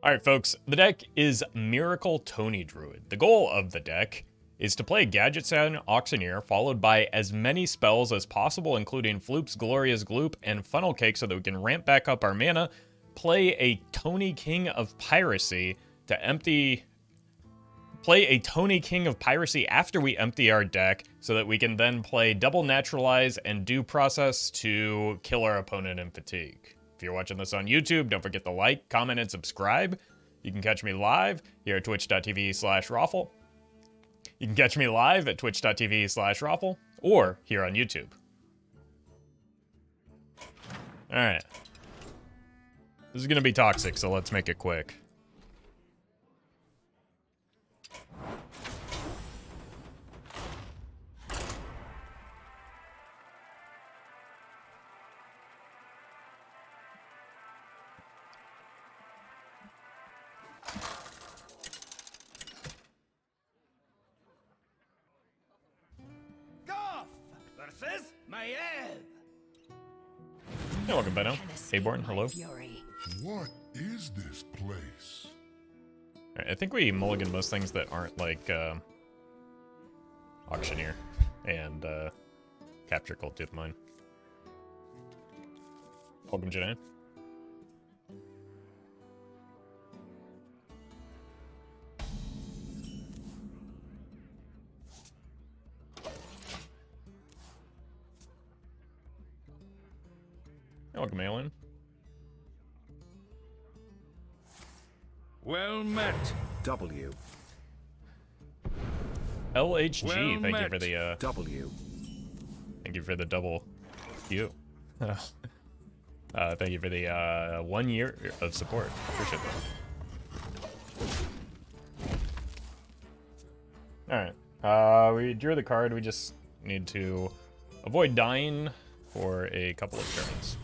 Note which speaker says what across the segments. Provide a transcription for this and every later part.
Speaker 1: Alright folks, the deck is Miracle Tony Druid. The goal of the deck is to play Gadgetzan Auctioneer, followed by as many spells as possible, including Floop's Glorious Gloop and Funnel Cake, so that we can ramp back up our mana, play a Tony King of Piracy play a Tony King of Piracy after we empty our deck, so that we can then play double Naturalize and Due Process to kill our opponent in Fatigue. If you're watching this on YouTube, don't forget to like, comment, and subscribe. You can catch me live here at twitch.tv/Roffle. You can catch me live at twitch.tv/Roffle or here on YouTube. Alright. This is going to be toxic, so let's make it quick.
Speaker 2: Versus my
Speaker 1: Hey, welcome, Benno. Hey, Born, hello.
Speaker 3: What is this place?
Speaker 1: Right, I think we mulligan most things that aren't like Auctioneer and Capture Coldtooth Mine. Welcome, Janae. Welcome, Alan.
Speaker 2: Well met.
Speaker 4: W.
Speaker 1: LHG,
Speaker 2: Well
Speaker 1: thank you
Speaker 2: met.
Speaker 1: for the
Speaker 4: W.
Speaker 1: thank you for the double Q. Thank you for the 1 year of support. Appreciate that. Alright. We drew the card, we just need to avoid dying for a couple of turns.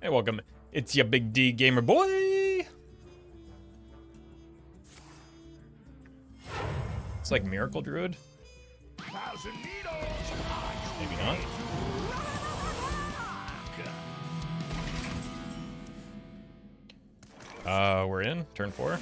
Speaker 1: Hey, welcome. It's your Big D gamer boy. It's like Miracle Druid. Maybe not. We're in turn 4.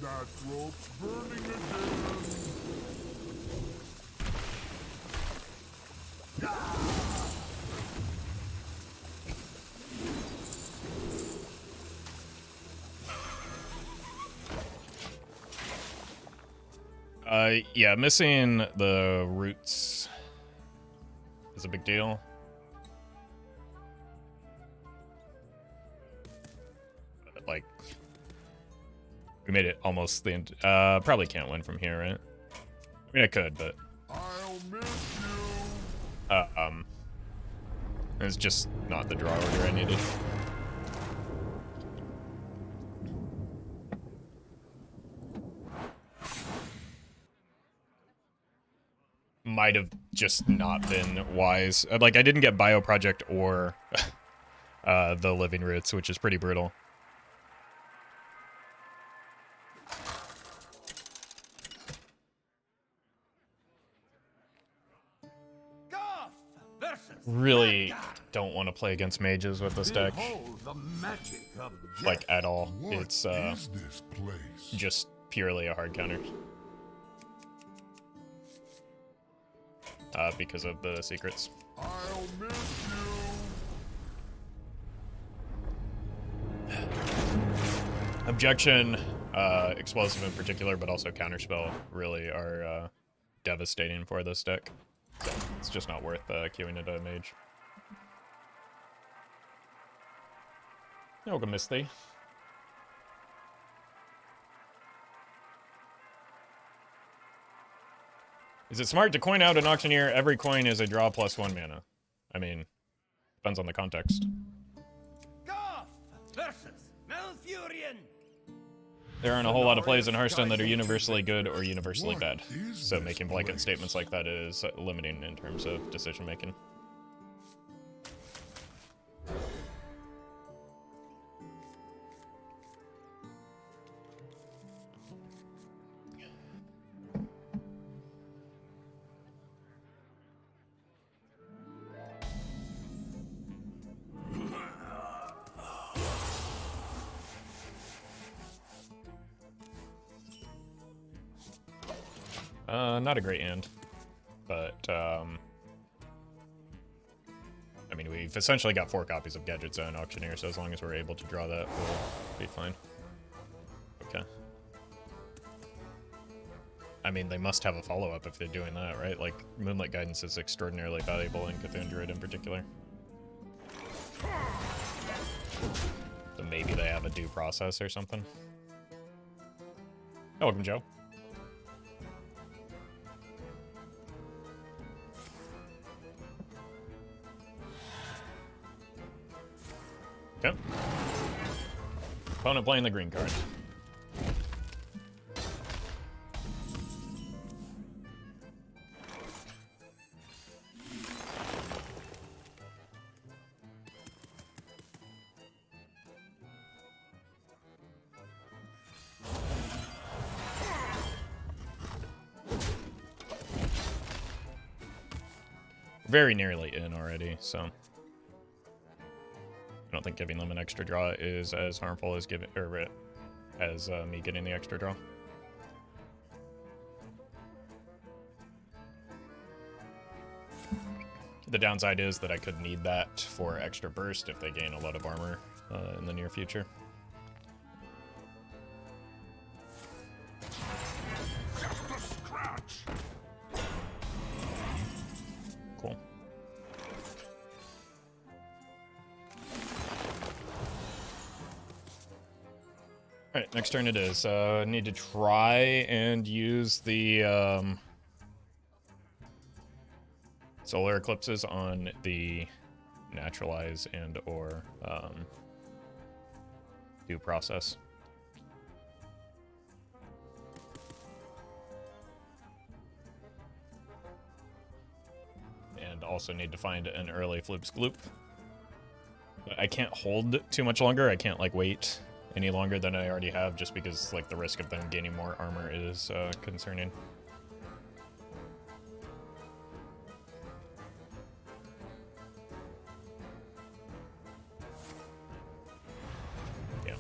Speaker 3: That rope's burning again.
Speaker 1: Yeah, missing the roots is a big deal. But, like, we made it almost the end. Probably can't win from here, right? I mean, I could, but
Speaker 3: I'll miss you.
Speaker 1: it's just not the draw order I needed. Might have just not been wise. Like, I didn't get Bio Project or the Living Roots, which is pretty brutal. Really don't want to play against mages with this deck. Like, at all.
Speaker 3: What
Speaker 1: It's
Speaker 3: is this place?
Speaker 1: just purely a hard counter. Because of the secrets.
Speaker 3: I'll miss you.
Speaker 1: Objection, explosive in particular, but also counterspell really are devastating for this deck. So it's just not worth queuing into a mage. Welcome, Misty. Is it smart to coin out an auctioneer? Every coin is a draw +1 mana. I mean, depends on the context.
Speaker 2: Goff versus Malfurion.
Speaker 1: There aren't a whole lot of plays in Hearthstone that are universally good or universally bad. So making blanket statements like that is limiting in terms of decision making. Not a great hand, but I mean, we've essentially got 4 copies of Gadgetzan Auctioneer, so as long as we're able to draw that, we'll be fine. Okay. I mean, they must have a follow-up if they're doing that, right? Like, Moonlight Guidance is extraordinarily valuable in Cthulhu Druid in particular. So maybe they have a due process or something. Oh, welcome, Joe. Okay. Opponent playing the green card. Very nearly in already, so I don't think giving them an extra draw is as harmful as giving, or as me getting the extra draw. The downside is that I could need that for extra burst if they gain a lot of armor in the near future. Cool. Alright, next turn it is. Need to try and use the solar eclipses on the Naturalize and or due process. And also need to find an early Floop's Gloop. But I can't hold too much longer. I can't like wait any longer than I already have, just because like the risk of them gaining more armor is concerning. Yeah.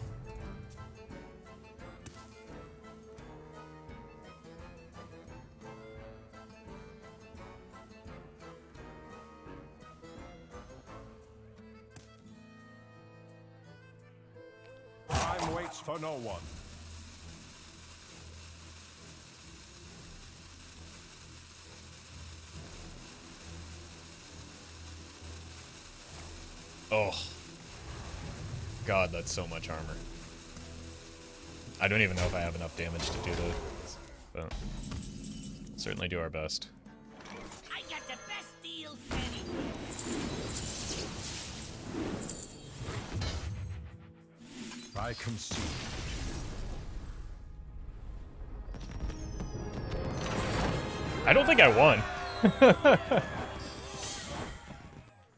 Speaker 3: Time waits for no one.
Speaker 1: Oh. God, that's so much armor. I don't even know if I have enough damage to do this, but certainly do our best.
Speaker 2: I got the best deal anywhere.
Speaker 3: I concede.
Speaker 1: I don't think I won.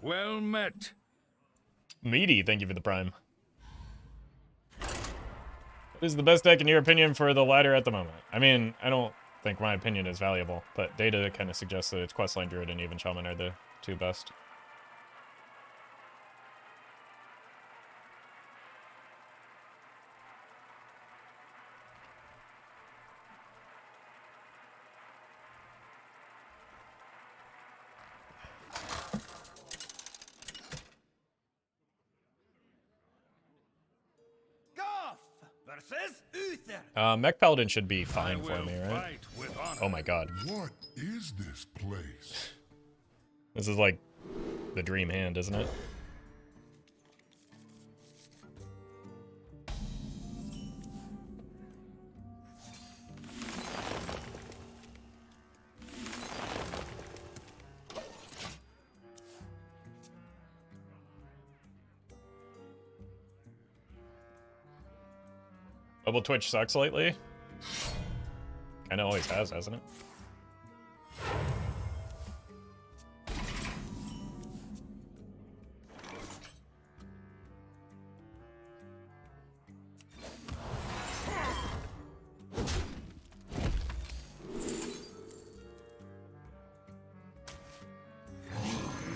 Speaker 3: Well met.
Speaker 1: Meaty, thank you for the prime. What is the best deck in your opinion for the ladder at the moment? I mean, I don't think my opinion is valuable, but data kind of suggests that it's Questline Druid and even Shaman are the 2 best.
Speaker 2: versus Uther.
Speaker 1: Mech Paladin should be fine
Speaker 3: I
Speaker 1: for
Speaker 3: will
Speaker 1: me, right?
Speaker 3: fight with honor.
Speaker 1: Oh my god.
Speaker 4: What is this place?
Speaker 1: This is like the dream hand, isn't it? Mobile Twitch sucks lately. Kinda always has, hasn't it?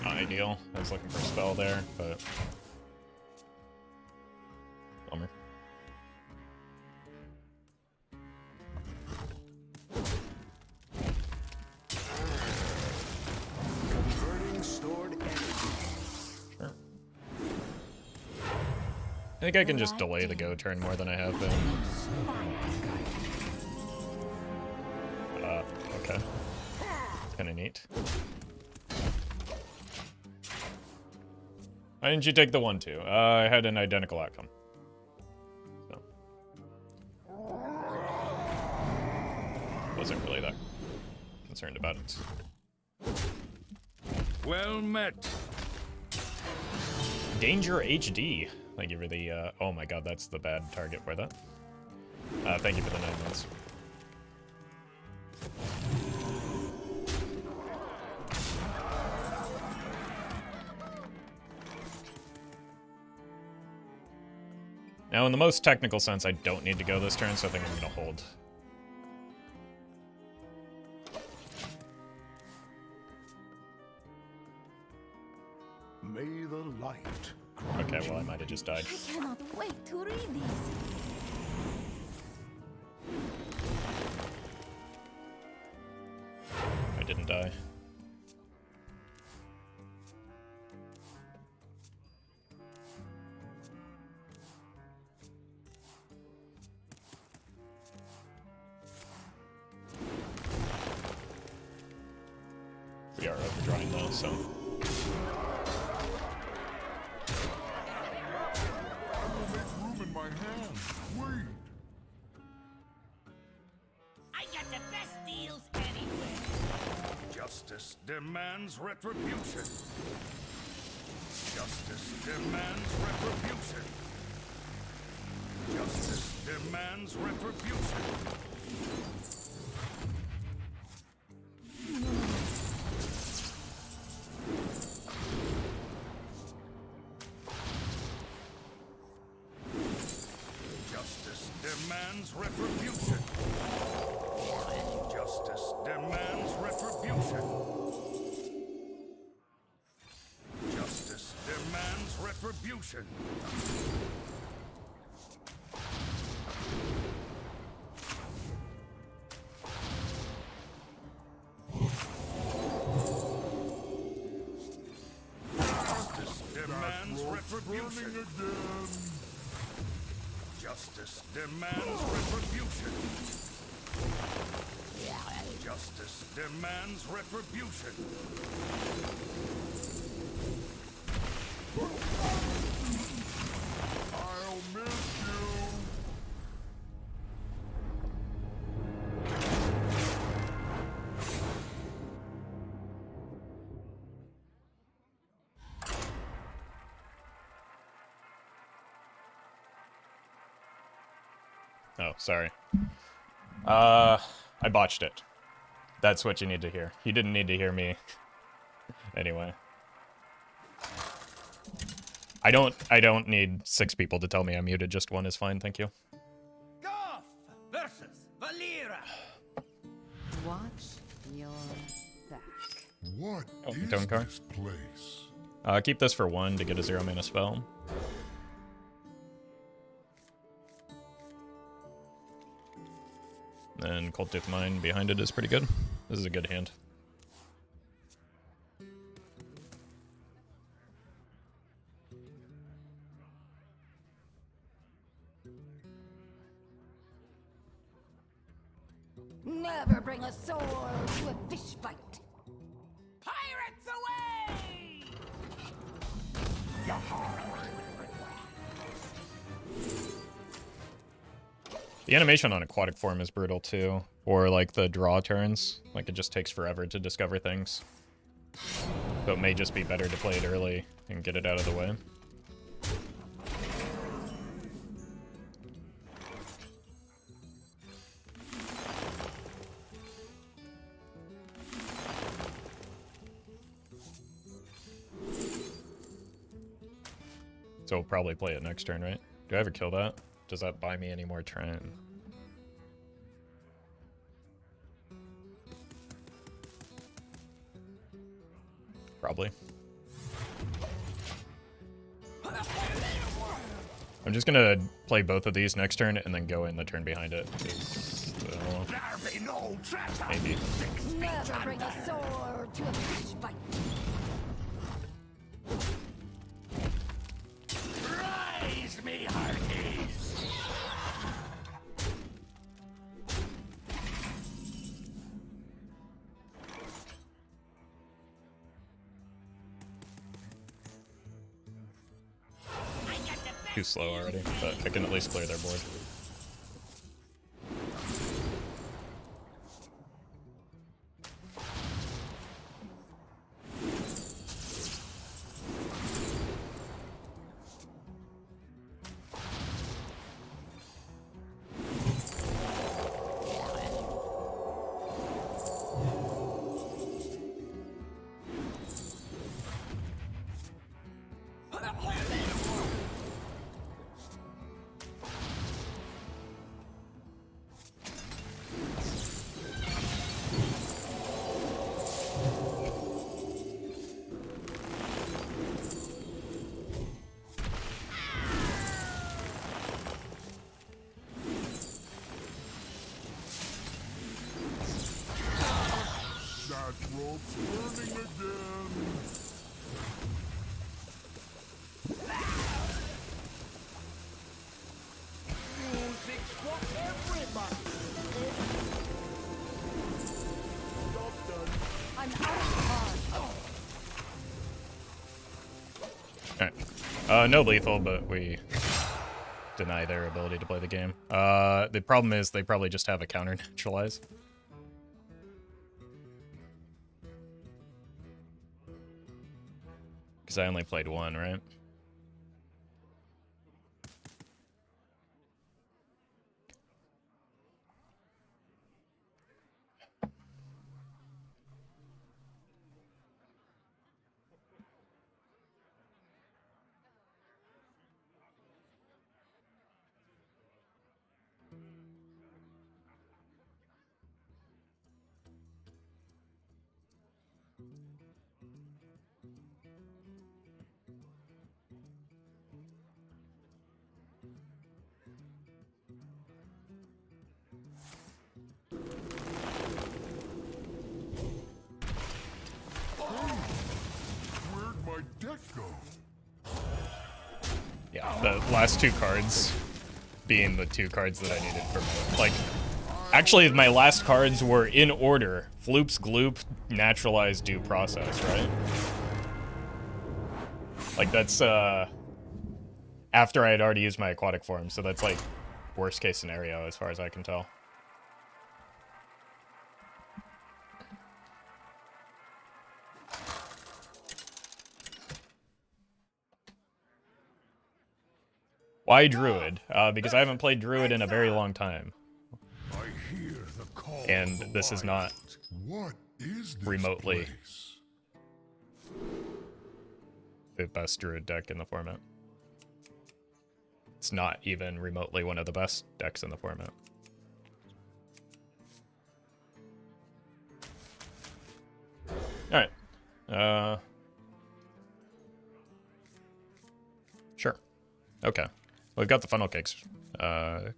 Speaker 1: Not ideal. I was looking for a spell there, but bummer.
Speaker 3: Converting stored energy.
Speaker 1: Sure. I think I can just delay the go turn more than I have been. Okay. Kinda neat. Why didn't you take the 1-2? I had an identical outcome. So. Wasn't really that concerned about it.
Speaker 3: Well met.
Speaker 1: Danger HD. Thank you for the, oh my god, that's the bad target for that. Thank you for the 9 months. Now, in the most technical sense, I don't need to go this turn, so I think I'm gonna hold.
Speaker 3: May the light.
Speaker 1: Okay, well, I might have just died.
Speaker 5: I cannot wait to read these.
Speaker 1: I didn't die. We are overdrawing though, so.
Speaker 4: Room in my hand. Wait.
Speaker 2: I got the best deals anywhere.
Speaker 3: Justice demands retribution. Justice demands retribution. Justice demands retribution. Justice demands retribution. Justice demands retribution. Justice demands retribution. Justice demands retribution.
Speaker 4: Again.
Speaker 3: Justice demands retribution. Justice demands retribution.
Speaker 4: I'll miss you.
Speaker 1: Oh, sorry. I botched it. That's what you need to hear. You didn't need to hear me. Anyway. I don't need 6 people to tell me I'm muted. Just 1 is fine, thank you.
Speaker 2: Goff versus Valera.
Speaker 5: Watch your back.
Speaker 4: What
Speaker 1: Oh,
Speaker 4: is
Speaker 1: tone card.
Speaker 4: this place?
Speaker 1: Keep this for 1 to get a 0 mana spell. And Coldtooth Mine behind it is pretty good. This is a good hand.
Speaker 5: Never bring a sword to a fish fight.
Speaker 2: Pirates away!
Speaker 1: The animation on Aquatic Form is brutal too, or like the draw turns. Like it just takes forever to discover things. So it may just be better to play it early and get it out of the way. So we'll probably play it next turn, right? Do I ever kill that? Does that buy me any more turn? Probably. I'm just gonna play both of these next turn and then go in the turn behind it. Maybe.
Speaker 5: Never bring a sword to a fish fight.
Speaker 3: Rise me hearties!
Speaker 1: Too slow already, but I can at least clear their board.
Speaker 4: That rope's burning again.
Speaker 3: Music's for everybody! Job done.
Speaker 5: I'm out of cards.
Speaker 1: Alright. No lethal, but we deny their ability to play the game. The problem is they probably just have a counter Naturalize. Because I only played one, right?
Speaker 4: Where'd my deck go?
Speaker 1: Yeah, the last two cards being the two cards that I needed for my, like, actually my last cards were in order. Floop's Gloop, Naturalize, Due Process, right? Like that's after I had already used my Aquatic Form, so that's like worst case scenario as far as I can tell. Why Druid? Because I haven't played Druid in a very long time.
Speaker 4: I hear the call
Speaker 1: And
Speaker 4: of the
Speaker 1: this is not
Speaker 4: wild. What is this
Speaker 1: remotely
Speaker 4: place?
Speaker 1: the best Druid deck in the format. It's not even remotely one of the best decks in the format. Alright. Sure. Okay. Well, we've got the funnel cakes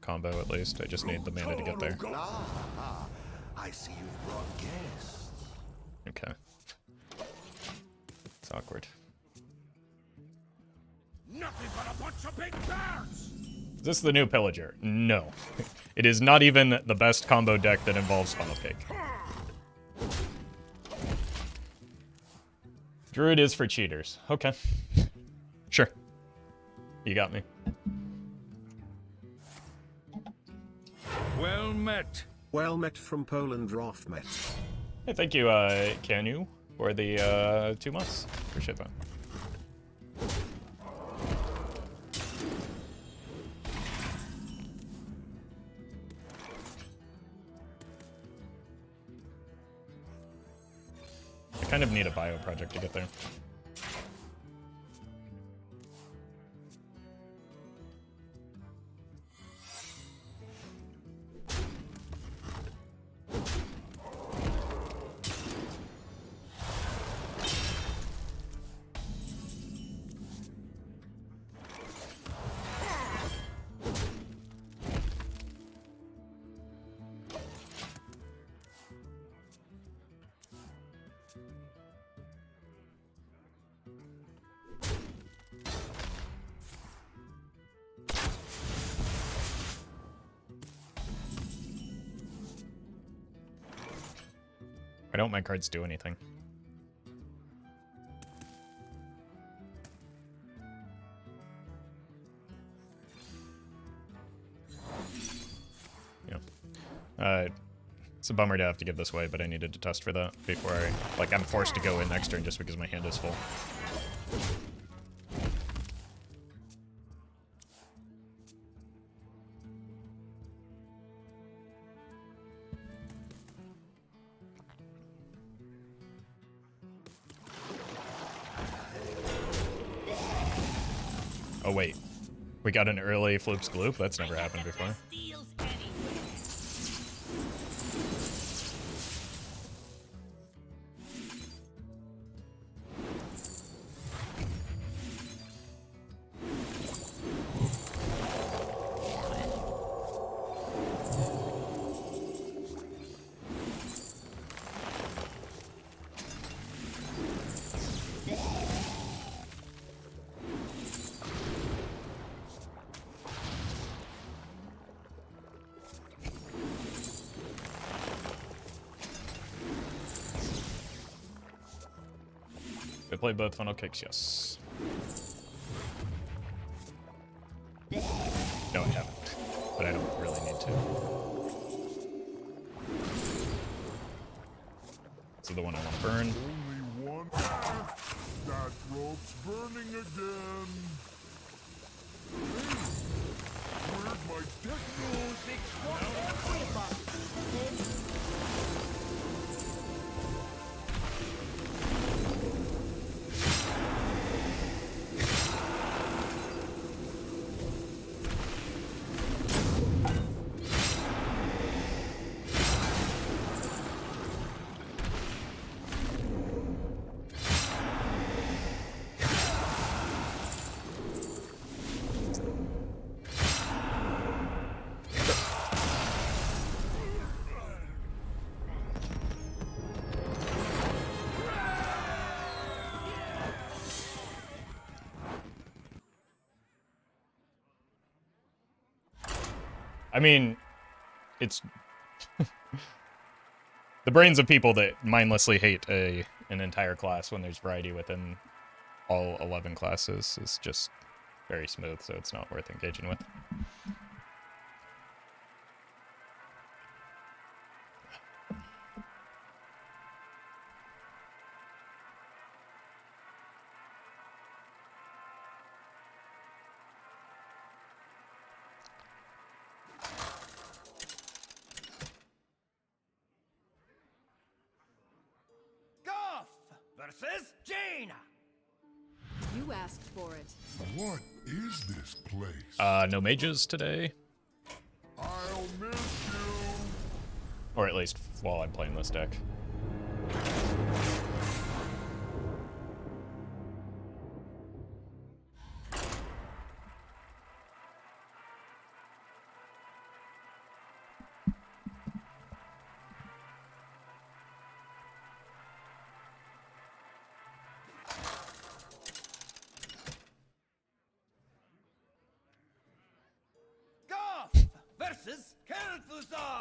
Speaker 1: combo at least. I just need the mana to get there.
Speaker 3: Ah, I see you've brought guests.
Speaker 1: Okay. It's awkward.
Speaker 3: Nothing but a bunch of big birds!
Speaker 1: Is this the new Pillager? No. It is not even the best combo deck that involves Funnel Cake. Druid is for cheaters. Okay. Sure. You got me.
Speaker 4: Well met.
Speaker 3: Well met from Poland, Roff met.
Speaker 1: Hey, thank you, Canu, for the 2 months. Appreciate that. I kind of need a bio project to get there. Why don't my cards do anything? Yeah. It's a bummer to have to give this away, but I needed to test for that before I'm forced to go in next turn just because my hand is full. Oh wait, we got an early Floop's Gloop? That's never happened before.
Speaker 2: Deals anywhere.
Speaker 1: We played both funnel kicks, yes. No, I haven't, but I don't really need to. This is the one I want to burn.
Speaker 4: Only one. That rope's burning again. Hey, where'd my deck go?
Speaker 1: I mean, it's the brains of people that mindlessly hate an entire class when there's variety within all 11 classes is just very smooth, so it's not worth engaging with.
Speaker 2: Versus Jaina.
Speaker 5: You asked for it.
Speaker 4: What is this place?
Speaker 1: No mages today,
Speaker 4: I'll miss you.
Speaker 1: or at least while I'm playing this deck.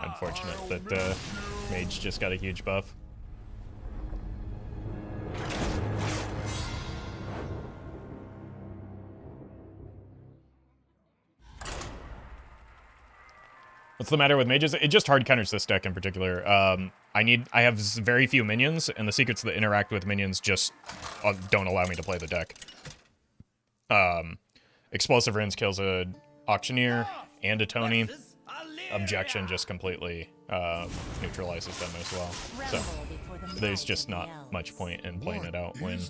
Speaker 1: Unfortunate that Mage just got a huge buff. What's the matter with mages? It just hard counters this deck in particular. I have very few minions, and the secrets that interact with minions just don't allow me to play the deck. Explosive Runes kills a Auctioneer and a Tony. Objection just completely neutralizes them as well. So there's just not much point in playing it out when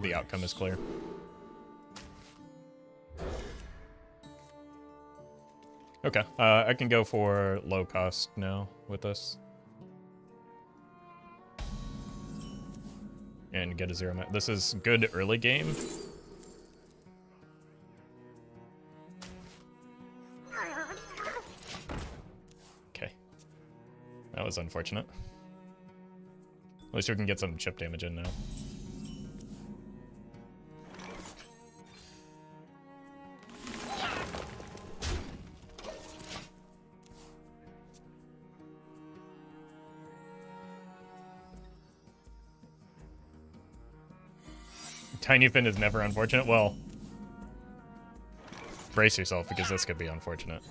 Speaker 1: the outcome is clear. Okay, I can go for low cost now with this. And get a 0 mana. This is good early game. Okay. That was unfortunate. At least we can get some chip damage in now. Tiny Fin is never unfortunate. Well, brace yourself because this could be unfortunate.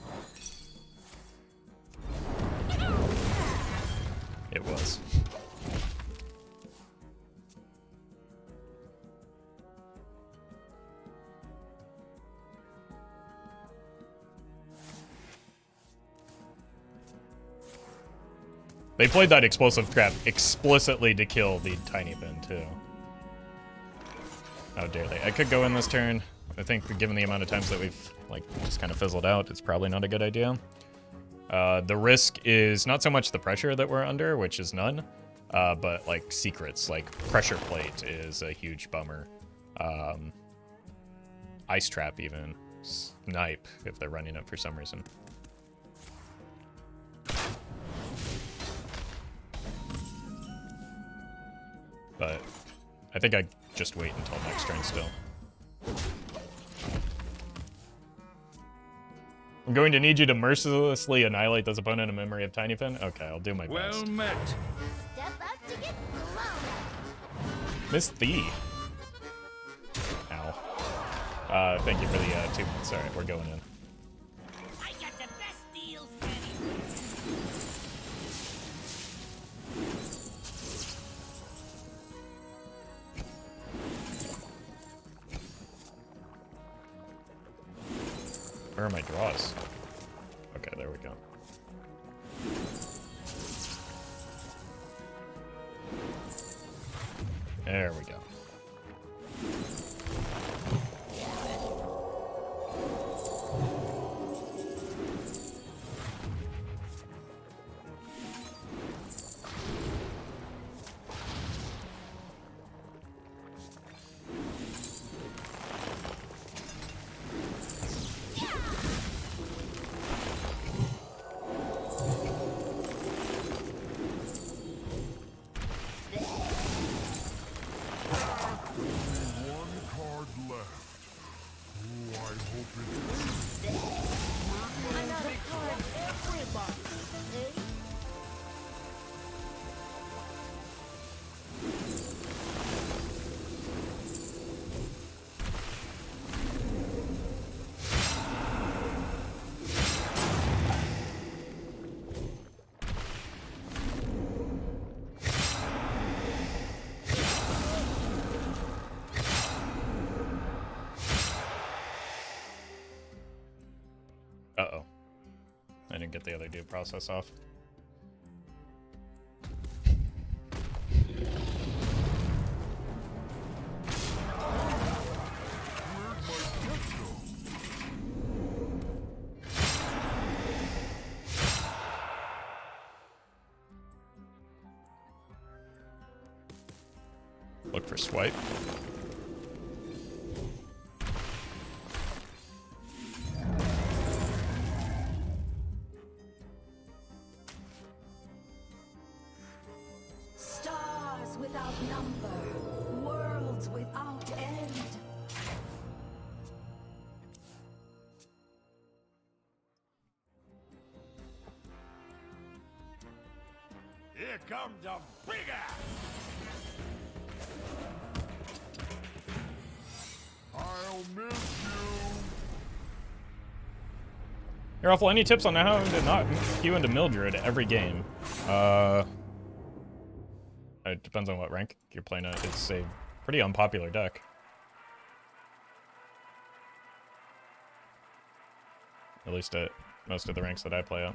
Speaker 1: It was. They played that explosive trap explicitly to kill the Tiny Fin too. How dare they? I could go in this turn. I think given the amount of times that we've like just kind of fizzled out, it's probably not a good idea. The risk is not so much the pressure that we're under, which is none, but like secrets, like Pressure Plate is a huge bummer. Ice Trap even. Snipe if they're running it for some reason. But I think I just wait until next turn still. I'm going to need you to mercilessly annihilate this opponent in memory of Tiny Fin. Okay, I'll do my best.
Speaker 4: Well met.
Speaker 2: Step up to get blown.
Speaker 1: Miss Thee. Ow. Thank you for the 2 minutes. Alright, we're going in.
Speaker 2: I got the best deals anywhere.
Speaker 1: Where are my draws? Okay, there we go. There we go. Uh-oh. I didn't get the other due process off. Look for swipe.
Speaker 5: Stars without number, worlds without end.
Speaker 3: Here comes a big ass!
Speaker 4: I'll miss you.
Speaker 1: Hey, Roffle, any tips on how to not queue into Mildred every game? It depends on what rank you're playing at. It's a pretty unpopular deck. At least at most of the ranks that I play at.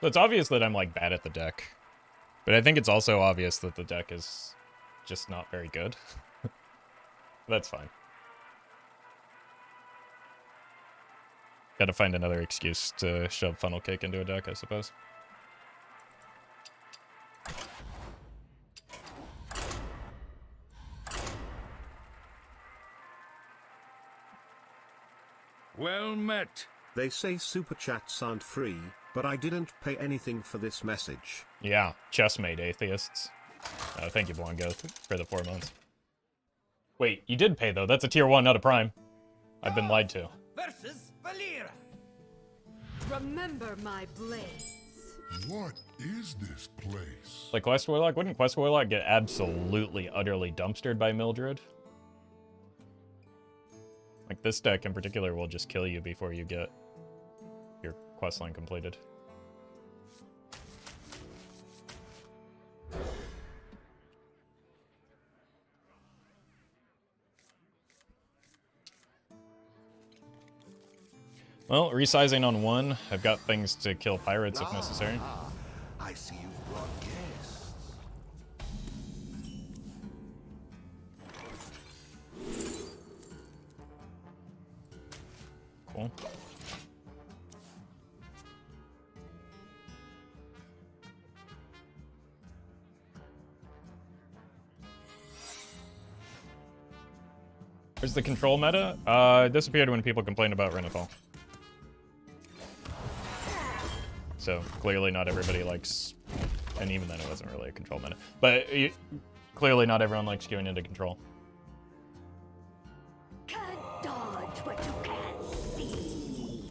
Speaker 1: So it's obvious that I'm, like, bad at the deck. But I think it's also obvious that the deck is just not very good. That's fine. Gotta find another excuse to shove funnel cake into a deck, I suppose.
Speaker 3: Well met.
Speaker 6: They say super chats aren't free, but I didn't pay anything for this message.
Speaker 1: Yeah, chessmate atheists. Thank you, Blanco, for the 4 months. Wait, you did pay, though. That's a tier 1, not a prime. I've been lied to.
Speaker 2: Versus Valera.
Speaker 5: Remember my blades.
Speaker 4: What is this place?
Speaker 1: Like Quest Warlock? Wouldn't Quest Warlock get absolutely, utterly dumpstered by Mildred? Like, this deck in particular will just kill you before you get your questline completed. Well, resizing on 1. I've got things to kill pirates if necessary.
Speaker 3: I see you've brought guests.
Speaker 1: Cool. Where's the control meta? It disappeared when people complained about Renifal. So, clearly not everybody likes... And even then it wasn't really a control meta. But clearly not everyone likes queuing into control.
Speaker 5: Can't dodge what you can't see.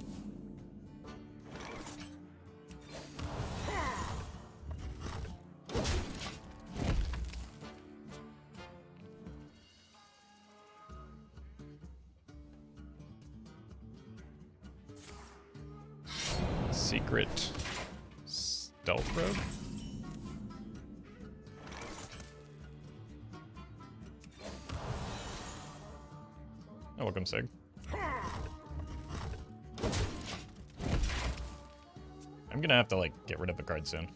Speaker 1: Secret stealth road? Oh, welcome, Sig. I'm gonna have to, like, get rid of a card soon.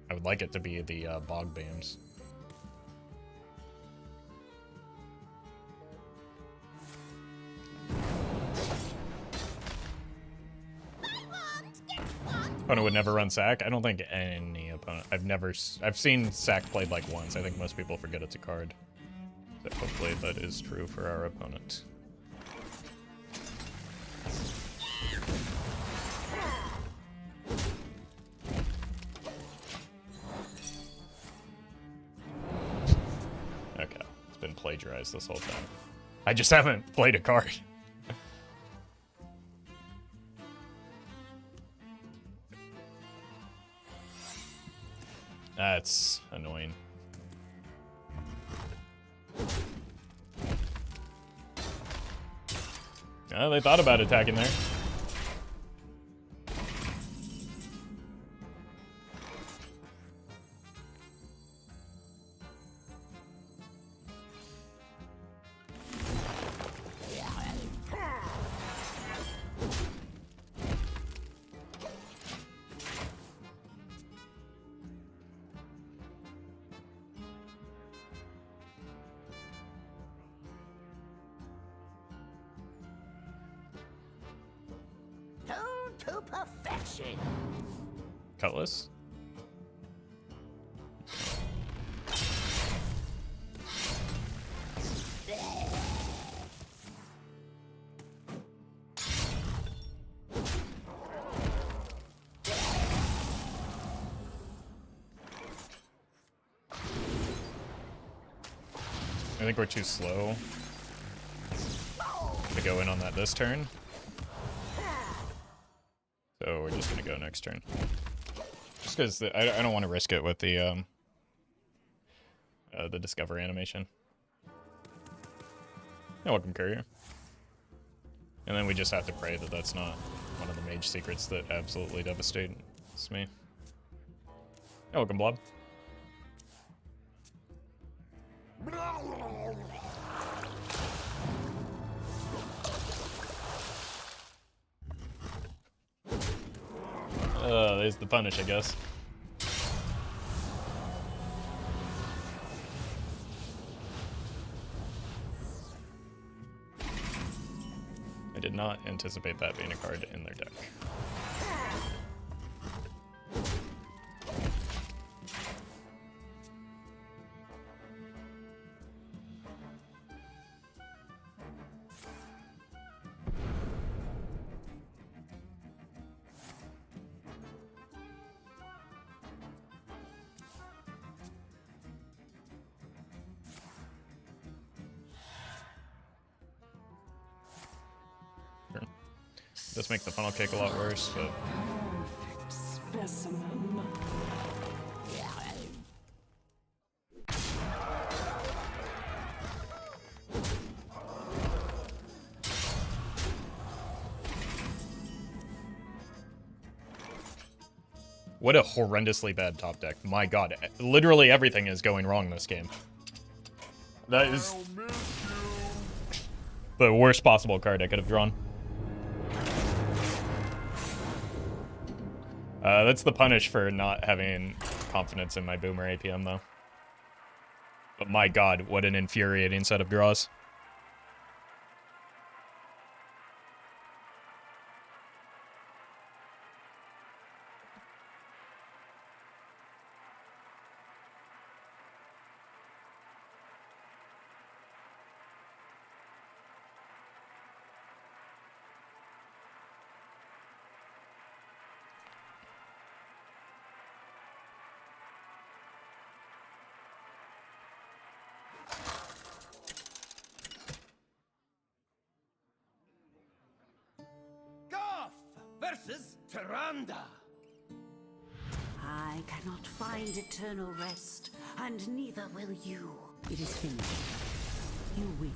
Speaker 1: I would like it to be the Bogbeams. Opponent would never run sack. I don't think any opponent. I've seen sack played like once. I think most people forget it's a card. So hopefully that is true for our opponent. Okay, it's been plagiarized this whole time. I just haven't played a card. That's annoying. They thought about attacking there.
Speaker 2: To perfection.
Speaker 1: Cutlass. I think we're too slow to go in on that this turn. So we're just gonna go next turn. Just because I don't want to risk it with the Discover animation. You're welcome, Courier. And then we just have to pray that that's not one of the mage secrets that absolutely devastates me. You're welcome, Blob. There's the punish, I guess. I did not anticipate that being a card in their deck. Does make the funnel kick a lot worse, but
Speaker 5: Specimen.
Speaker 1: what a horrendously bad top deck. My god, literally everything is going wrong this game. That is the worst possible card I could have drawn. That's the punish for not having confidence in my Boomer APM, though. But my god, what an infuriating set of draws.
Speaker 2: Versus Tyrande.
Speaker 5: I cannot find eternal rest, and neither will you. It is finished. You win.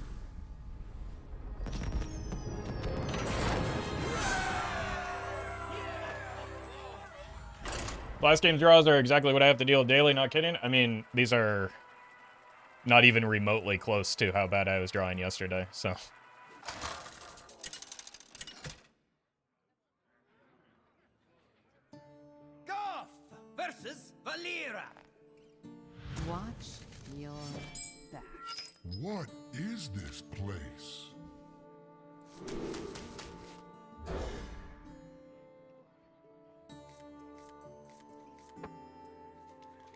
Speaker 1: Last game's draws are exactly what I have to deal with daily, not kidding. I mean, these are not even remotely close to how bad I was drawing yesterday, so...
Speaker 2: Versus Valera.
Speaker 5: Watch your back.
Speaker 4: What is this place?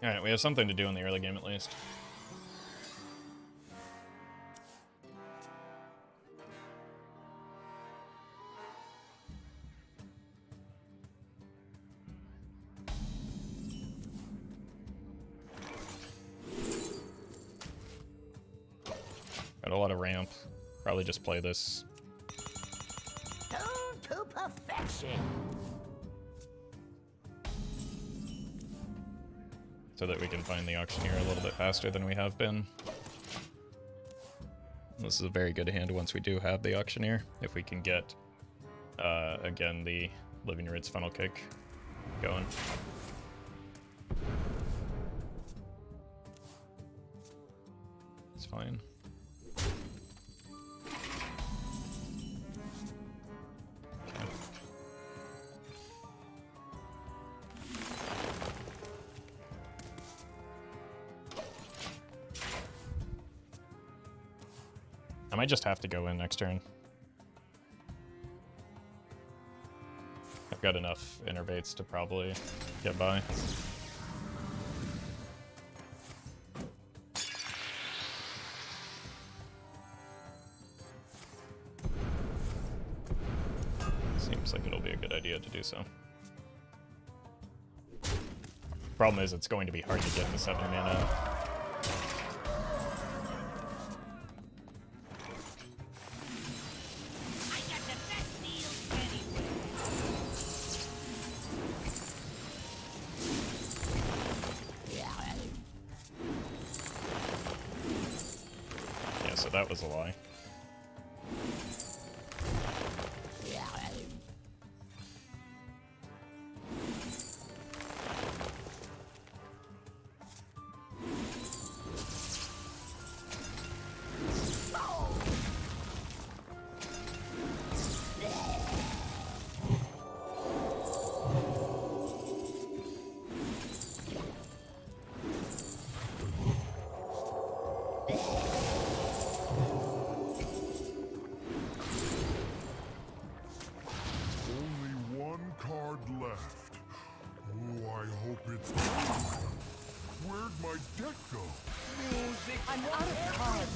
Speaker 1: Alright, we have something to do in the early game at least. Got a lot of ramp. Probably just play this.
Speaker 2: Turned to perfection.
Speaker 1: So that we can find the Auctioneer a little bit faster than we have been. This is a very good hand once we do have the Auctioneer. If we can get, again, the Living Roots funnel kick going. It's fine. I might just have to go in next turn. I've got enough Innervates to probably get by. Seems like it'll be a good idea to do so. Problem is, it's going to be hard to get the 7 mana. so that was a lie.
Speaker 4: Only one card left. Oh, I hope it's... Where'd my deck go?
Speaker 2: I'm out of cards.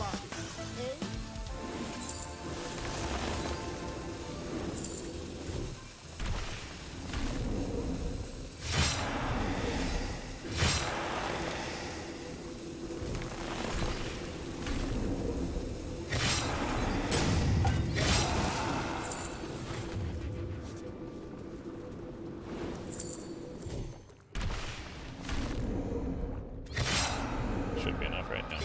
Speaker 1: Should be enough right now.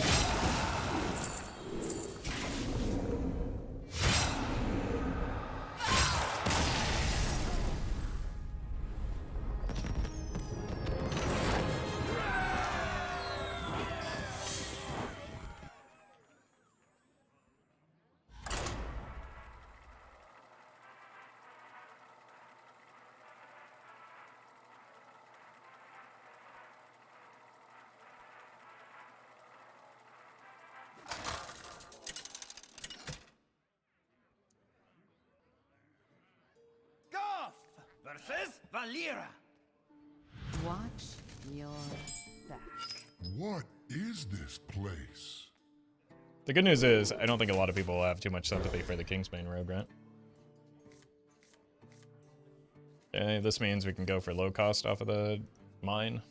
Speaker 2: Versus Valera.
Speaker 5: Watch your back.
Speaker 4: What is this place?
Speaker 1: The good news is, I don't think a lot of people will have too much sympathy for the Kingsbane Rogue, right? Okay, this means we can go for low cost off of the mine.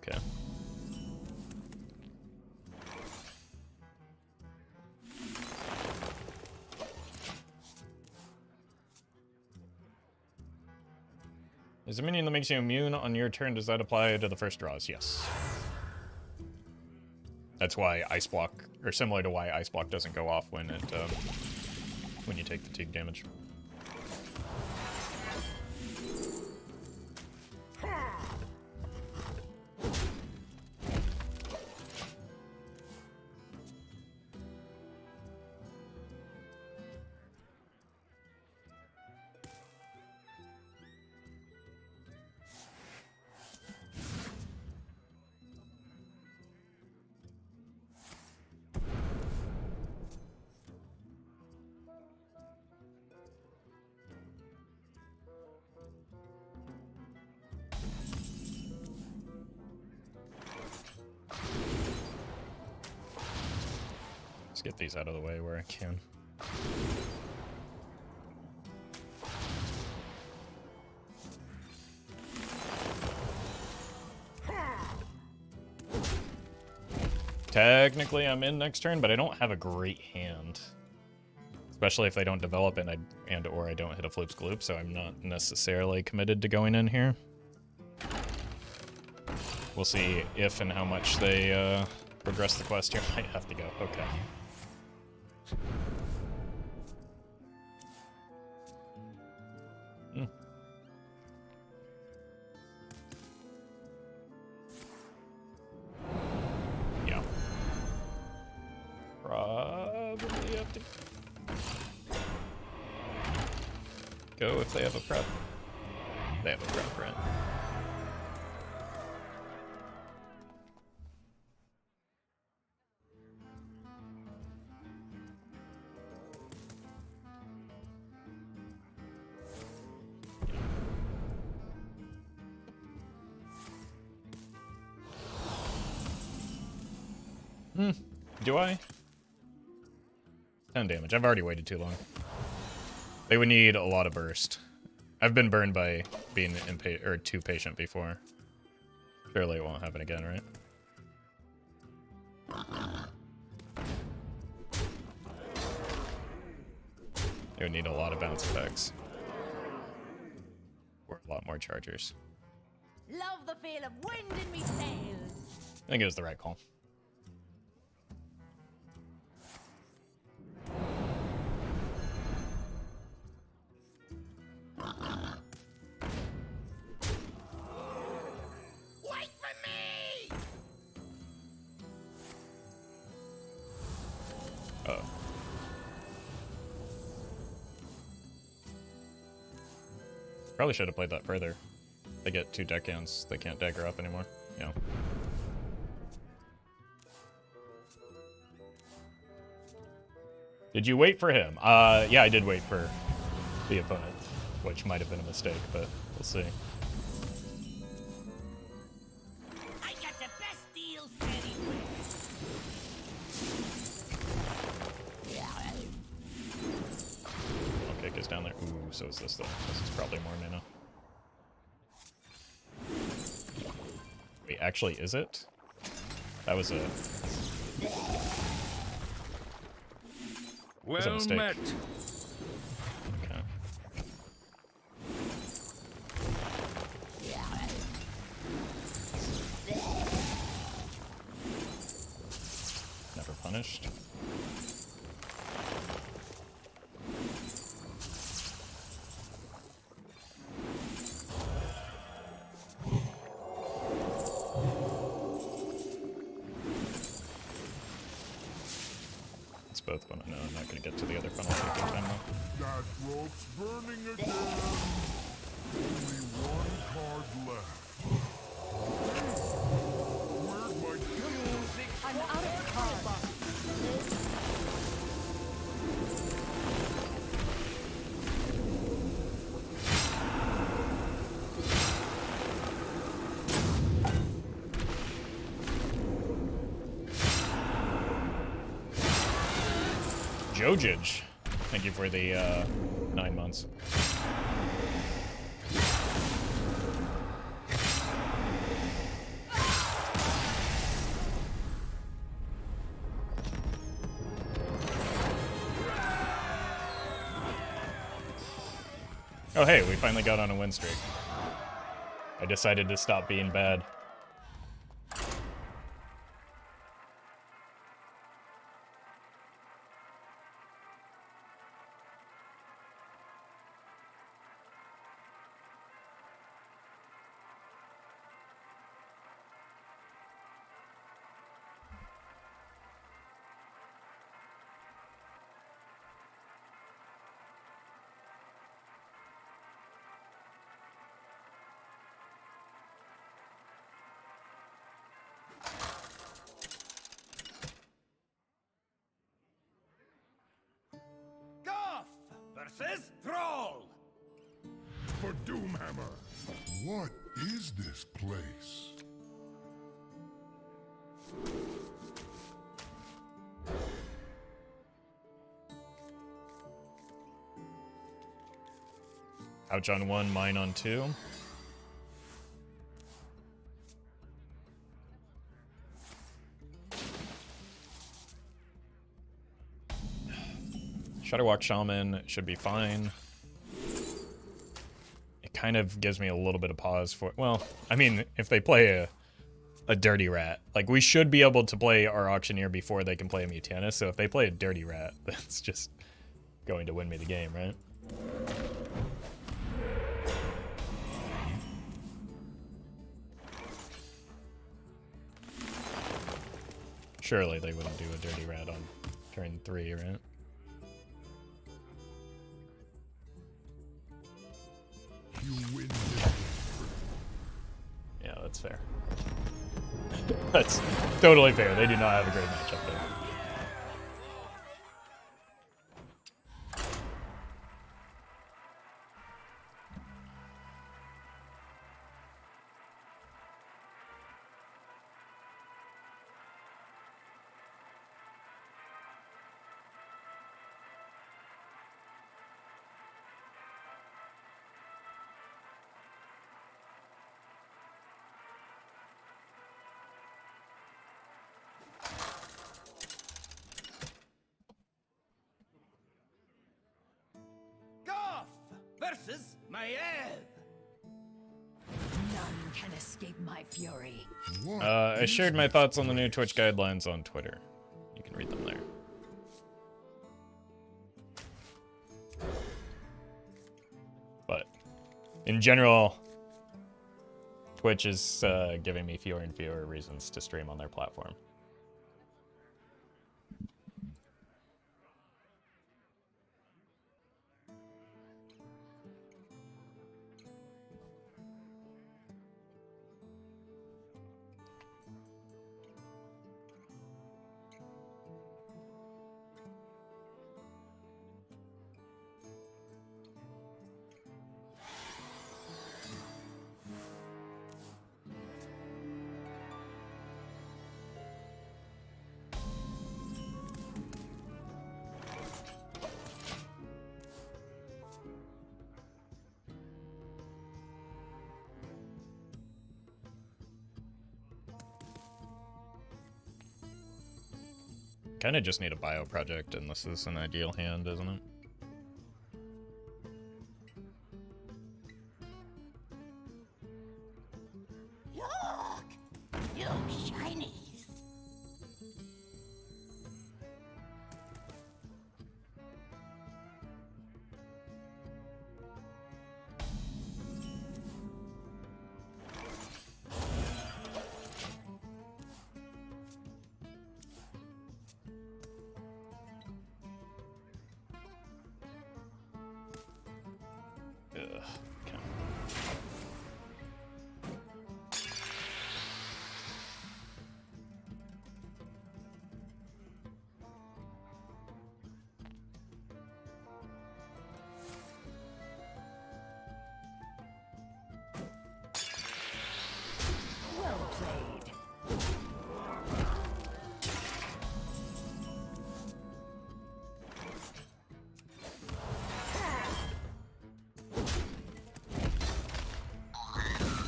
Speaker 1: Okay. Is a minion that makes you immune on your turn, does that apply to the first draws? Yes. That's why Ice Block, or similar to why Ice Block doesn't go off when it when you take fatigue damage. Let's get these out of the way where I can. Technically, I'm in next turn, but I don't have a great hand. Especially if they don't develop it and/or I don't hit a Floop's Gloop, so I'm not necessarily committed to going in here. We'll see if and how much they progress the quest here. Might have to go. Okay. Hmm. Yeah. Probably have to go if they have a prep. They have a prep, right? Do I? 10 damage. I've already waited too long. They would need a lot of burst. I've been burned by being too patient before. Surely it won't happen again, right? You would need a lot of bounce effects. Or a lot more chargers.
Speaker 2: Love the feel of wind in me sails.
Speaker 1: I think it was the right call.
Speaker 2: Wait for me!
Speaker 1: Oh. Probably should have played that further. They get 2 deckhands, they can't dagger up anymore. Yeah. Did you wait for him? Yeah, I did wait for the opponent, which might have been a mistake, but we'll see.
Speaker 2: I got the best deals anywhere.
Speaker 1: Okay, goes down there. Ooh, so is this though. This is probably more mana. Wait, actually, is it? That was a... was a
Speaker 7: Well
Speaker 1: mistake.
Speaker 7: met.
Speaker 1: Okay. Never punished. It's both one. No, I'm not going to get to the other funnel in time though.
Speaker 4: That rope's burning again. Only one card left. Where'd my deck?
Speaker 2: I'm out of cards.
Speaker 1: Jojij, thank you for the 9 months. Oh hey, we finally got on a win streak. I decided to stop being bad.
Speaker 3: Goff versus Troll.
Speaker 4: For Doomhammer. What is this place?
Speaker 1: Ouch on 1, mine on 2. Shadowwalk Shaman should be fine. It kind of gives me a little bit of pause for... Well, I mean, if they play a Dirty Rat, like, we should be able to play our Auctioneer before they can play a Mutanus, so if they play a Dirty Rat, that's just going to win me the game, right? Surely they wouldn't do a Dirty Rat on turn 3, right?
Speaker 4: You win this.
Speaker 1: Yeah, that's fair. That's totally fair. They do not have a great matchup there.
Speaker 2: versus my elf.
Speaker 5: None can escape my fury.
Speaker 1: I shared my thoughts on the new Twitch guidelines on Twitter. You can read them there. But in general, Twitch is giving me fewer and fewer reasons to stream on their platform. Kind of just need a bio project, and this is an ideal hand, isn't it?
Speaker 2: Look! You shinies!
Speaker 1: Ugh, okay.
Speaker 5: Well played.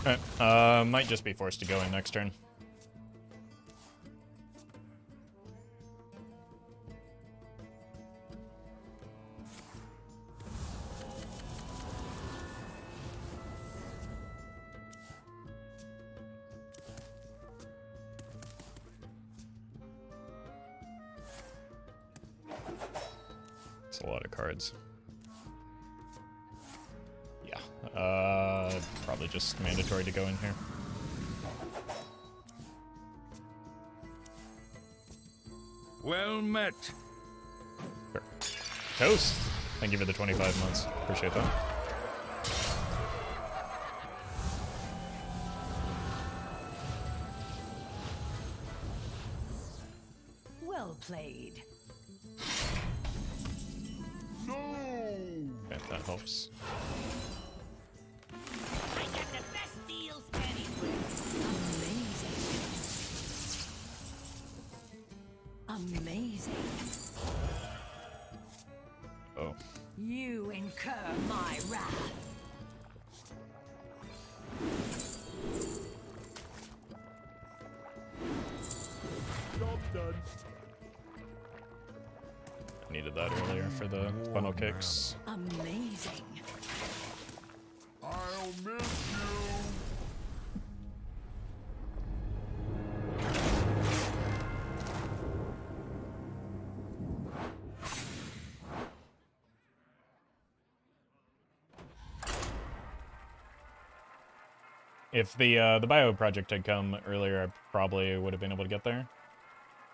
Speaker 1: Alright, might just be forced to go in next turn. It's a lot of cards. Yeah, probably just mandatory to go in here.
Speaker 3: Well met.
Speaker 1: Sure. Toast! Thank you for the 25 months. Appreciate that.
Speaker 5: Well played.
Speaker 4: No!
Speaker 1: Okay, that helps.
Speaker 2: I got the best deals anywhere.
Speaker 5: Amazing. Amazing.
Speaker 1: Oh.
Speaker 5: You incur my wrath.
Speaker 4: Job done.
Speaker 1: I needed that earlier for the funnel kicks.
Speaker 5: Amazing.
Speaker 4: I'll miss you.
Speaker 1: If the bio project had come earlier, I probably would have been able to get there.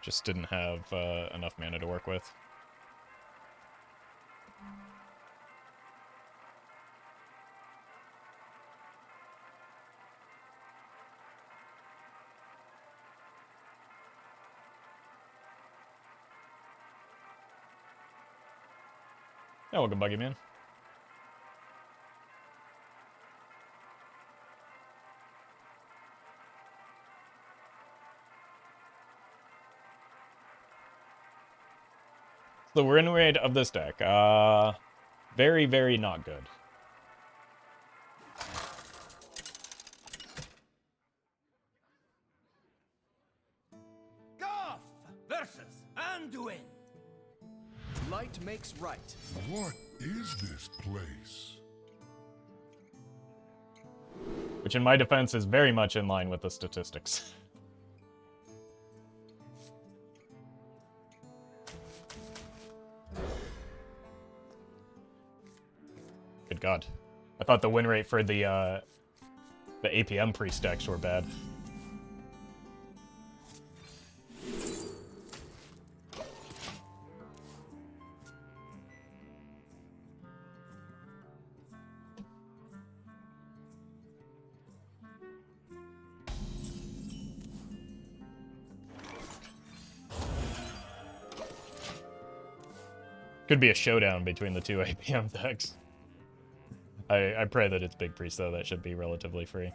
Speaker 1: Just didn't have enough mana to work with. Yeah, welcome, Buggy Man. The win rate of this deck, very, very not good.
Speaker 2: Goff versus Anduin.
Speaker 7: Light makes right.
Speaker 4: What is this place?
Speaker 1: which in my defense is very much in line with the statistics. Good God. I thought the win rate for the APM priest decks were bad. Could be a showdown between the two APM decks. I pray that it's Big Priest, though. That should be relatively free.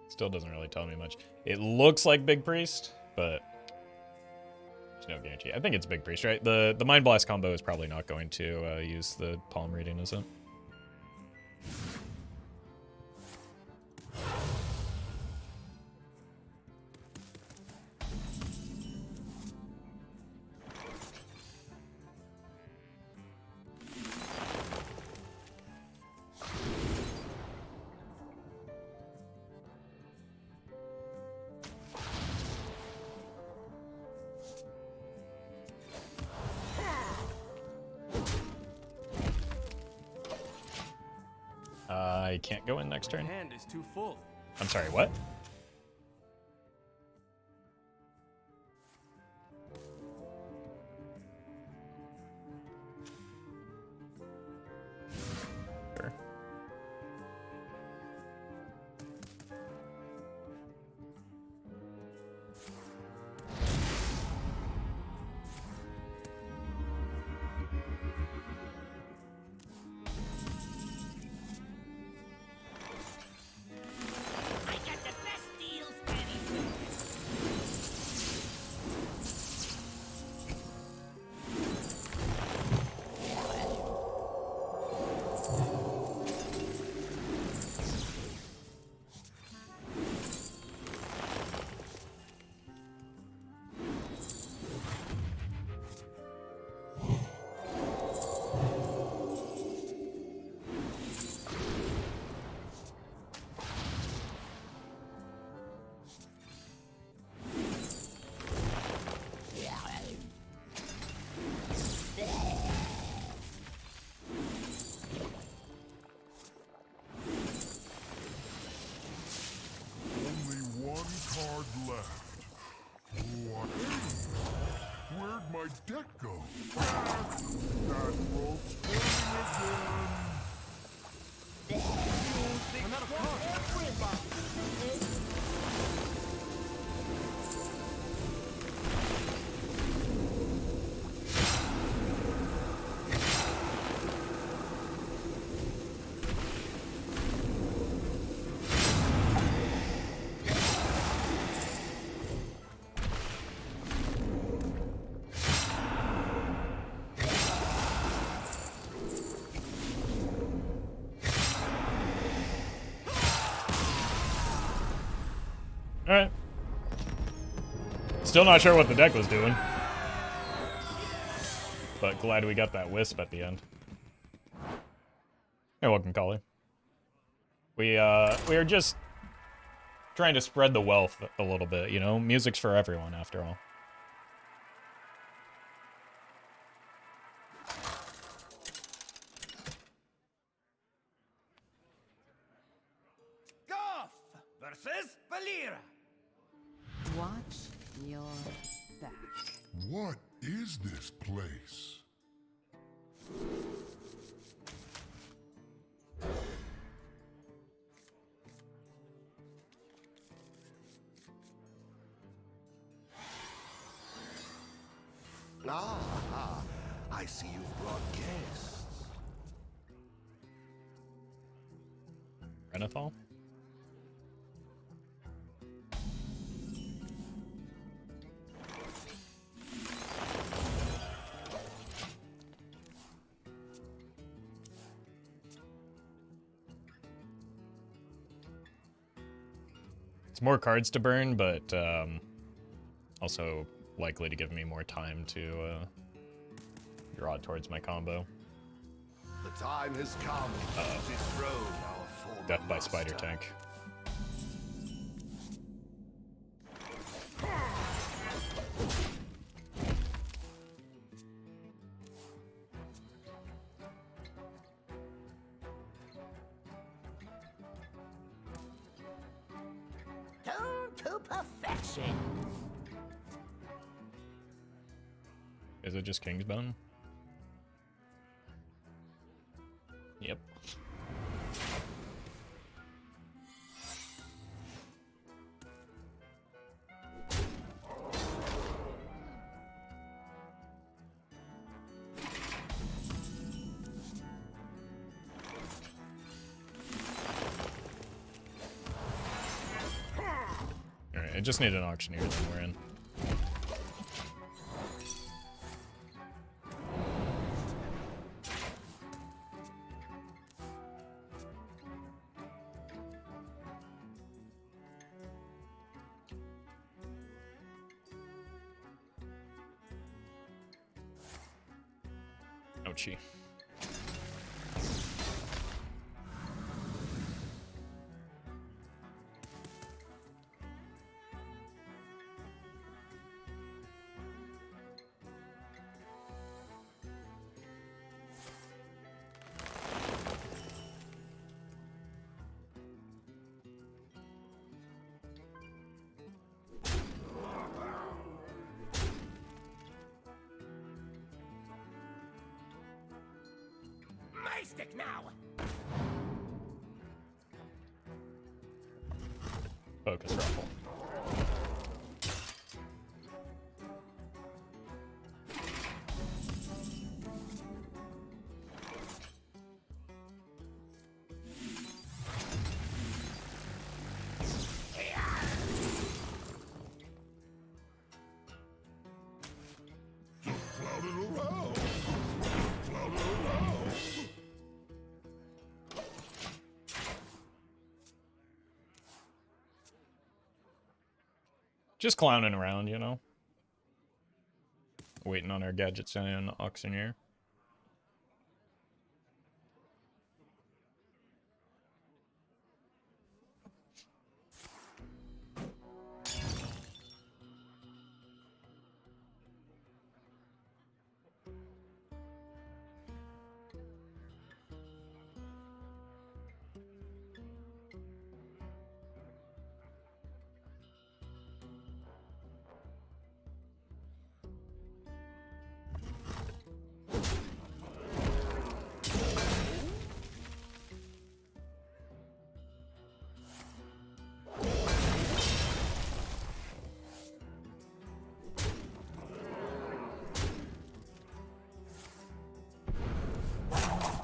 Speaker 1: Still doesn't really tell me much. It looks like Big Priest, but there's no guarantee. I think it's Big Priest, right? The Mind Blast combo is probably not going to use the palm reading, is it? I can't go in next turn.
Speaker 7: Hand is too full.
Speaker 1: I'm sorry, what? Sure.
Speaker 2: I got the best deals anywhere.
Speaker 4: Only one card left. What? Where'd my deck go? That rope's turning again.
Speaker 7: I'm out of cards.
Speaker 1: Alright. Still not sure what the deck was doing. But glad we got that wisp at the end. You're welcome, Collie. We are just trying to spread the wealth a little bit, you know? Music's for everyone, after all.
Speaker 7: Goff versus Valera.
Speaker 5: Watch your back.
Speaker 4: What is this place?
Speaker 3: I see you've brought guests.
Speaker 1: Renathal? It's more cards to burn, but also likely to give me more time to draw towards my combo.
Speaker 3: The time has come to dethrone our former
Speaker 1: Death by Spider
Speaker 3: master.
Speaker 1: Tank.
Speaker 2: Tuned to perfection.
Speaker 1: Is it just Kingsbone? Yep. Alright, I just need an Auctioneer, then we're in. Ouchie.
Speaker 2: My stick now.
Speaker 1: Focus Roffle.
Speaker 4: Cloud it around. Cloud it around.
Speaker 1: Just clowning around, you know? Waiting on our Gadgetzan Auctioneer.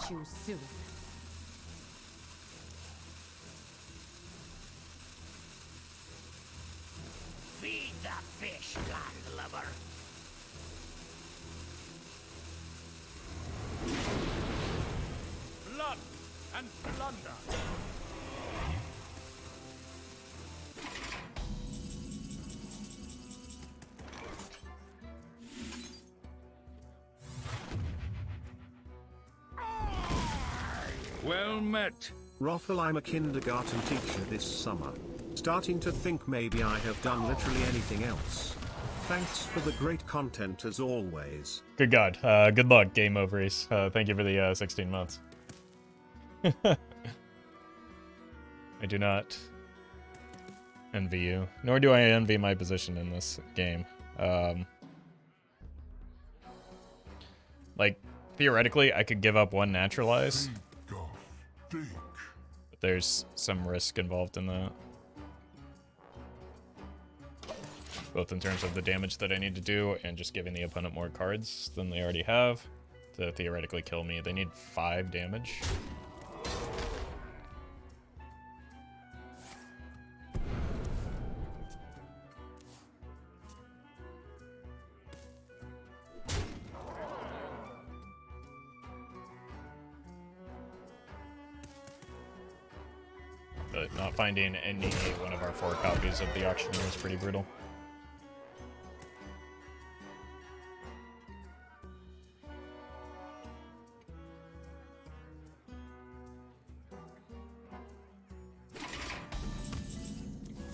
Speaker 5: You soon.
Speaker 2: Feed the fish, landlubber.
Speaker 7: Blood and plunder.
Speaker 8: Well met.
Speaker 6: Roffle, I'm a kindergarten teacher this summer. Starting to think maybe I have done literally anything else. Thanks for the great content as always.
Speaker 1: Good God. Good luck, Game Over Ace. Thank you for the 16 months. I do not envy you, nor do I envy my position in this game. Like, theoretically, I could give up one Naturalize,
Speaker 4: Think.
Speaker 1: but there's some risk involved in that. Both in terms of the damage that I need to do and just giving the opponent more cards than they already have to theoretically kill me. They need 5 damage. but not finding any one of our 4 copies of the Auctioneer is pretty brutal.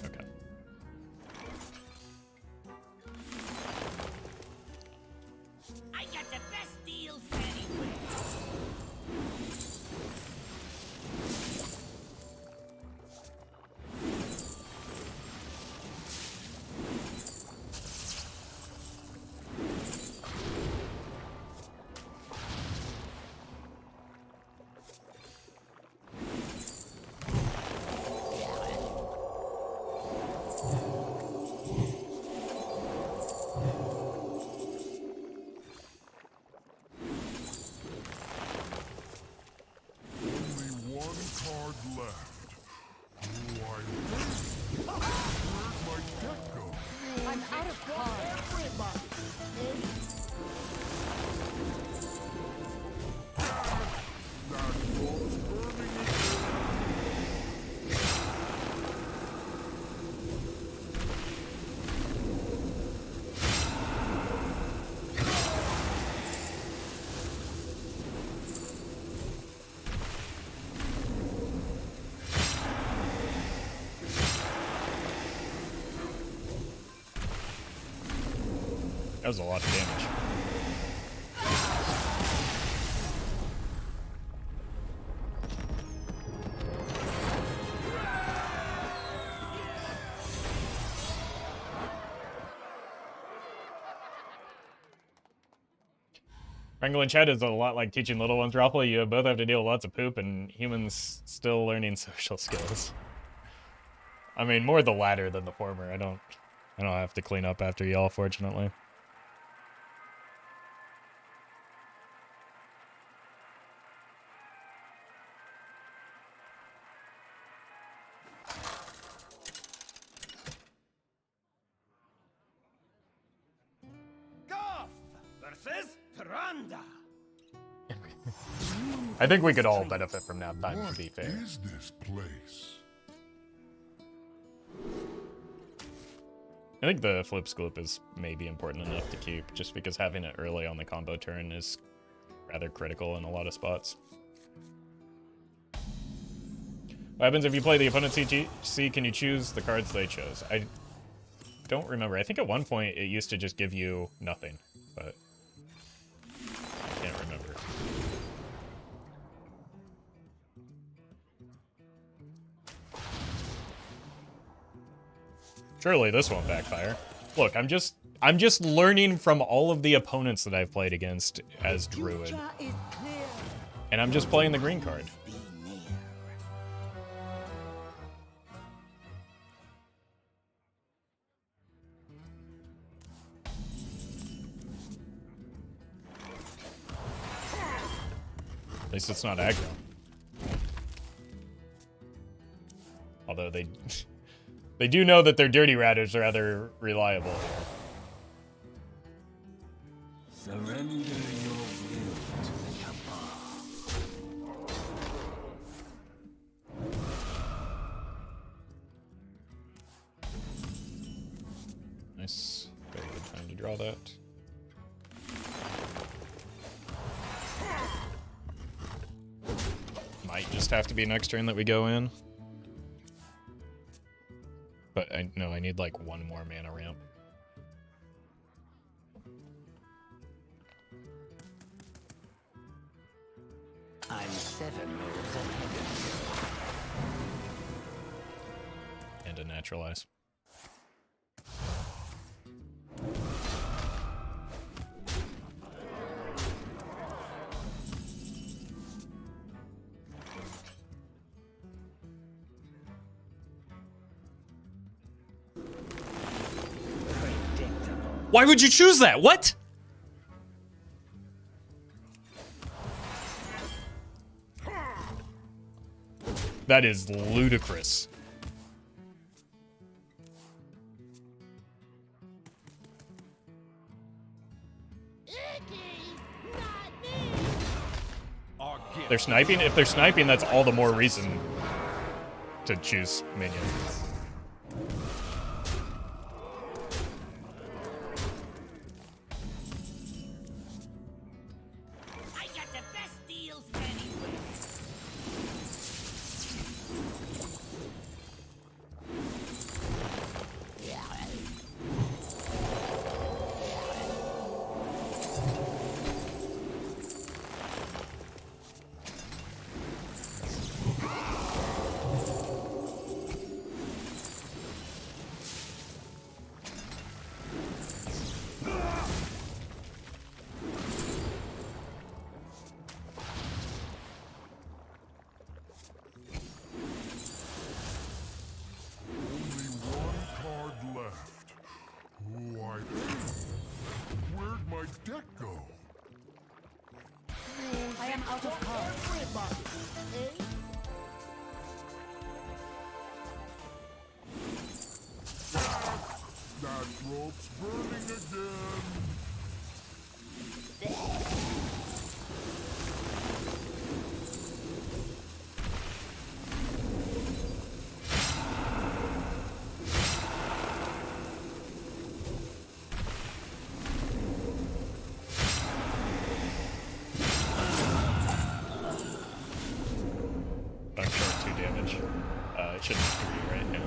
Speaker 1: Okay.
Speaker 2: I got the best deals anywhere.
Speaker 4: Only one card left. Where'd my deck go?
Speaker 5: I'm out of cards.
Speaker 4: That wall's burning again.
Speaker 1: That was a lot of damage. Wrangle in chat is a lot like teaching little ones, Roffle. You both have to deal with lots of poop, and humans still learning social skills. I mean, more the latter than the former. I don't have to clean up after y'all, fortunately.
Speaker 7: Goff versus Tyrande.
Speaker 1: I think we could all benefit from nap time, to be
Speaker 4: What
Speaker 1: fair.
Speaker 4: is this place?
Speaker 1: I think the Floop's Gloop is maybe important enough to keep, just because having it early on the combo turn is rather critical in a lot of spots. What happens if you play the opponent's CTC? Can you choose the cards they chose? I don't remember. I think at one point it used to just give you nothing, but I can't remember. Surely this won't backfire. Look, I'm just learning from all of the opponents that I've played against as Druid. And I'm just playing the green card. At least it's not aggro. Although they they do know that their dirty rat is rather reliable.
Speaker 9: Surrender your will to the cabal.
Speaker 1: Nice. Very good time to draw that. Might just have to be next turn that we go in. But I need like one more mana ramp.
Speaker 9: I'm 7 moves ahead of you.
Speaker 1: And a Naturalize. Why would you choose that? What? That is ludicrous. They're sniping? If they're sniping, that's all the more reason to choose minion.
Speaker 2: I got the best deals anywhere.
Speaker 4: Only one card left. Why? Where'd my deck go?
Speaker 5: I am out of cards.
Speaker 4: That rope's burning again.
Speaker 1: Dunk short 2 damage. It should be 3 right now.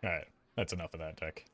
Speaker 1: Alright, that's enough of that deck.